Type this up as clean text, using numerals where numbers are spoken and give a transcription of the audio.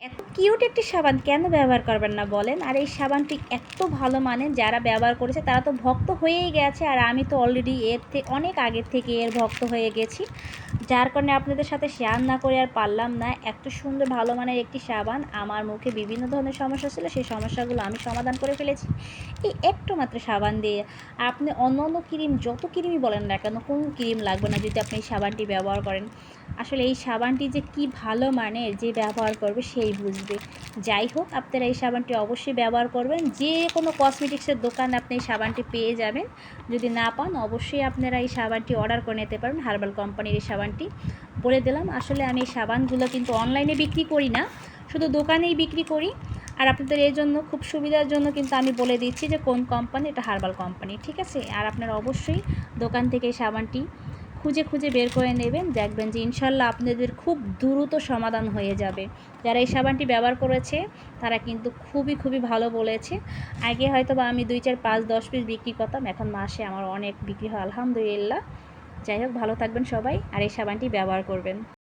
এত কিউট একটি সাবান কেন ব্যবহার করবেন না বলেন? আর এই সাবানটি এত ভালো মানের, যারা ব্যবহার করেছে তারা তো ভক্ত হয়েই গেছে। আর আমি তো অলরেডি অনেক আগের থেকে এর ভক্ত হয়ে গেছি, যার কারণে আপনাদের সাথে শেয়ার না করে আর পারলাম না। এত সুন্দর ভালো মানের একটি সাবান, আমার মুখে বিভিন্ন ধরনের সমস্যা ছিল, সেই সমস্যাগুলো আমি সমাধান করে ফেলেছি এই একটু মাত্র সাবান দিয়ে। আপনি অন্য অন্য ক্রিম, যত ক্রিমই বলেন না কেন, কোনো ক্রিম লাগবে না যদি আপনি এই সাবানটি ব্যবহার করেন। আসলে এই সাবানটি যে কি ভালো মানের, যে ব্যবহার করবে সেই বুঝবে। যাই হোক, আপনারা এই সাবানটি অবশ্যই ব্যবহার করবেন। যে কোনো কসমেটিক্সের দোকানে আপনি এই সাবানটি পেয়ে যাবেন। যদি না পান, অবশ্যই আপনারা এই সাবানটি অর্ডার করে নিতে পারেন, হার্বাল কোম্পানির এই সাবানটি। বলে দিলাম, আসলে আমি এই সাবানগুলো কিন্তু অনলাইনে বিক্রি করি না, শুধু দোকানেই বিক্রি করি। আর আপনাদের এই জন্য খুব সুবিধার জন্য কিন্তু আমি বলে দিচ্ছি যে কোন কোম্পানি, এটা হার্বাল কোম্পানি, ঠিক আছে? আর আপনারা অবশ্যই দোকান থেকে এই সাবানটি খুঁজে খুঁজে বের করে নেবেন, দেখবেন যে ইনশাল্লাহ আপনাদের খুব দ্রুত সমাধান হয়ে যাবে। যারা এই সাবানটি ব্যবহার করেছে তারা কিন্তু খুবই খুবই ভালো বলেছে। আগে হয়তো বা আমি 2, 4, 5, 10 পিস বিক্রি করতাম, এখন মাসে আমার অনেক বিক্রি হয় আলহামদুলিল্লাহ। যাই হোক, ভালো থাকবেন সবাই আর এই সাবানটি ব্যবহার করবেন।